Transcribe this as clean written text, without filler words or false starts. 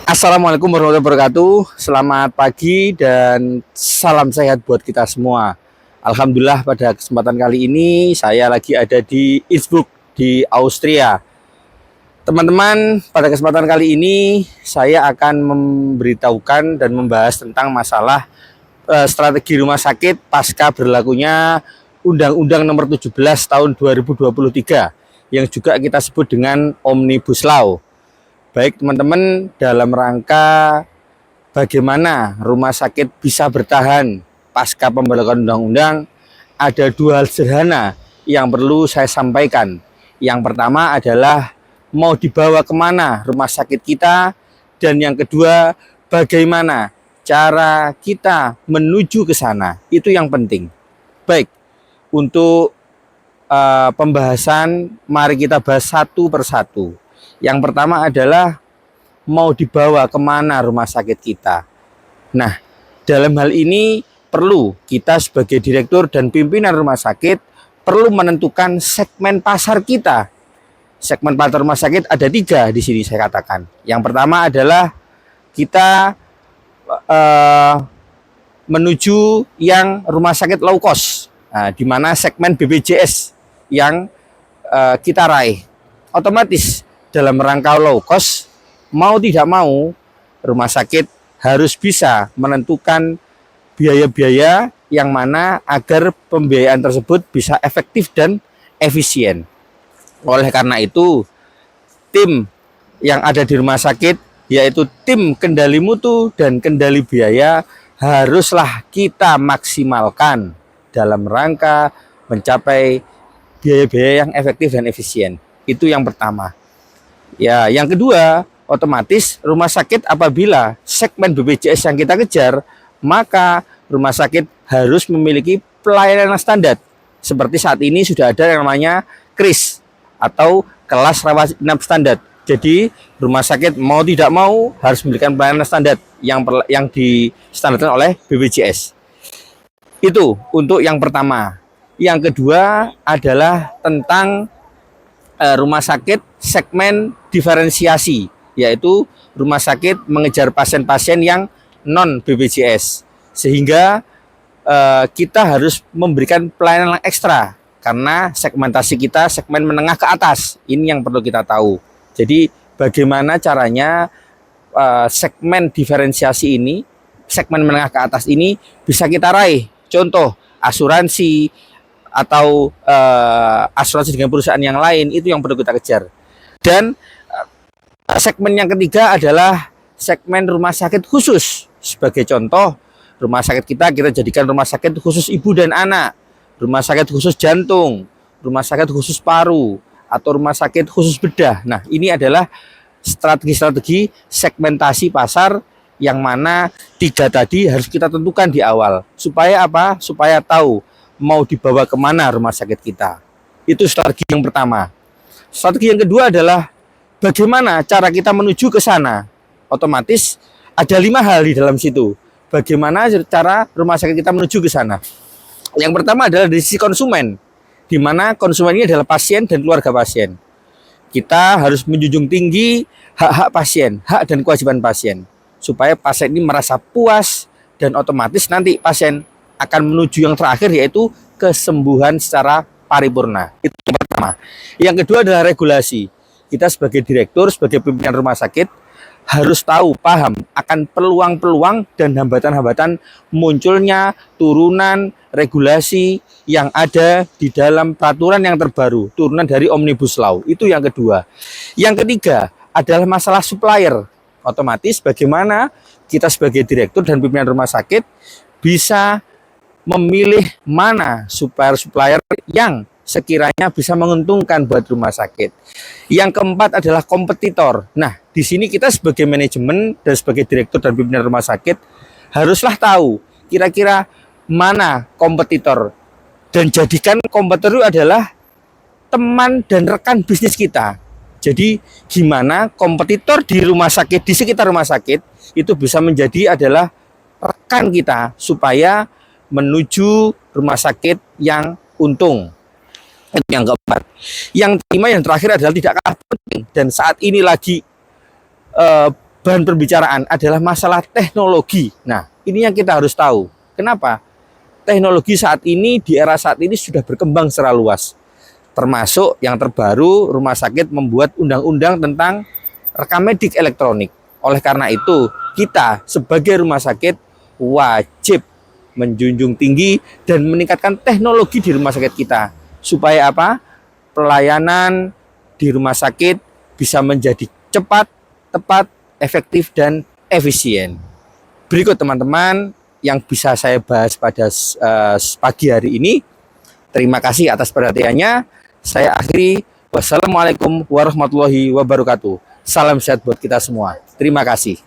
Assalamualaikum warahmatullahi wabarakatuh. Selamat pagi dan salam sehat buat kita semua. Alhamdulillah pada kesempatan kali ini saya lagi ada di Innsbruck di Austria. Teman-teman, pada kesempatan kali ini saya akan memberitahukan dan membahas tentang masalah strategi rumah sakit pasca berlakunya Undang-Undang Nomor 17 tahun 2023 yang juga kita sebut dengan Omnibus Law. Baik teman-teman, dalam rangka bagaimana rumah sakit bisa bertahan pasca pemberlakuan undang-undang, ada dua hal sederhana yang perlu saya sampaikan. Yang pertama adalah mau dibawa kemana rumah sakit kita, dan yang kedua bagaimana cara kita menuju ke sana. Itu yang penting. Baik, untuk pembahasan mari kita bahas satu persatu. Yang pertama adalah mau dibawa kemana rumah sakit kita. Nah, dalam hal ini perlu kita sebagai direktur dan pimpinan rumah sakit perlu menentukan segmen pasar kita. Segmen pasar rumah sakit ada 3 di sini saya katakan. Yang pertama adalah kita menuju yang rumah sakit low cost, di mana segmen BPJS yang kita raih. Otomatis dalam rangka low cost, mau tidak mau rumah sakit harus bisa menentukan biaya-biaya yang mana agar pembiayaan tersebut bisa efektif dan efisien. Oleh karena itu, tim yang ada di rumah sakit, yaitu tim kendali mutu dan kendali biaya, haruslah kita maksimalkan dalam rangka mencapai biaya-biaya yang efektif dan efisien. Itu yang pertama. Ya, yang kedua, otomatis rumah sakit apabila segmen BPJS yang kita kejar, maka rumah sakit harus memiliki pelayanan standar. Seperti saat ini sudah ada yang namanya KRIS atau kelas rawat inap standar. Jadi, rumah sakit mau tidak mau harus memberikan pelayanan standar yang distandarkan oleh BPJS. Itu untuk yang pertama. Yang kedua adalah tentang rumah sakit segmen diferensiasi, yaitu rumah sakit mengejar pasien-pasien yang non BPJS, sehingga kita harus memberikan pelayanan yang ekstra karena segmentasi kita segmen menengah ke atas. Ini yang perlu kita tahu. Jadi bagaimana caranya segmen diferensiasi ini, segmen menengah ke atas ini bisa kita raih. Contoh asuransi atau asuransi dengan perusahaan yang lain, itu yang perlu kita kejar. Dan segmen yang ketiga adalah segmen rumah sakit khusus. Sebagai contoh, rumah sakit kita jadikan rumah sakit khusus ibu dan anak, rumah sakit khusus jantung, rumah sakit khusus paru, atau rumah sakit khusus bedah. Nah, ini adalah strategi-strategi segmentasi pasar yang mana 3 tadi harus kita tentukan di awal. Supaya apa? Supaya tahu mau dibawa kemana rumah sakit kita. Itu strategi yang pertama. Strategi yang kedua adalah bagaimana cara kita menuju ke sana. Otomatis ada 5 hal di dalam situ. Bagaimana cara rumah sakit kita menuju ke sana. Yang pertama adalah dari sisi konsumen, di mana konsumen ini adalah pasien dan keluarga pasien. Kita harus menjunjung tinggi hak-hak pasien, hak dan kewajiban pasien, supaya pasien ini merasa puas dan otomatis nanti pasien akan menuju yang terakhir, yaitu kesembuhan secara paripurna. Itu yang pertama. Yang kedua adalah regulasi. Kita sebagai direktur, sebagai pimpinan rumah sakit harus tahu, paham akan peluang-peluang dan hambatan-hambatan munculnya turunan regulasi yang ada di dalam peraturan yang terbaru, turunan dari Omnibus Law. Itu yang kedua. Yang ketiga adalah masalah supplier. Otomatis bagaimana kita sebagai direktur dan pimpinan rumah sakit bisa memilih mana supplier-supplier yang sekiranya bisa menguntungkan buat rumah sakit. Yang keempat adalah kompetitor. Nah, di sini kita sebagai manajemen dan sebagai direktur dan pimpinan rumah sakit haruslah tahu kira-kira mana kompetitor, dan jadikan kompetitor itu adalah teman dan rekan bisnis kita. Jadi gimana kompetitor di rumah sakit, di sekitar rumah sakit itu bisa menjadi adalah rekan kita supaya menuju rumah sakit yang untung. Itu yang keempat. Yang kelima, yang terakhir adalah tidak kalah penting dan saat ini lagi bahan pembicaraan adalah masalah teknologi. Nah, ini yang kita harus tahu. Kenapa? Teknologi saat ini, di era saat ini sudah berkembang secara luas. Termasuk yang terbaru, rumah sakit membuat undang-undang tentang rekam medik elektronik. Oleh karena itu, kita sebagai rumah sakit wajib menjunjung tinggi dan meningkatkan teknologi di rumah sakit kita. Supaya apa? Pelayanan di rumah sakit bisa menjadi cepat, tepat, efektif, dan efisien. Berikut teman-teman yang bisa saya bahas pada pagi hari ini. Terima kasih atas perhatiannya. Saya akhiri. Wassalamualaikum warahmatullahi wabarakatuh. Salam sehat buat kita semua. Terima kasih.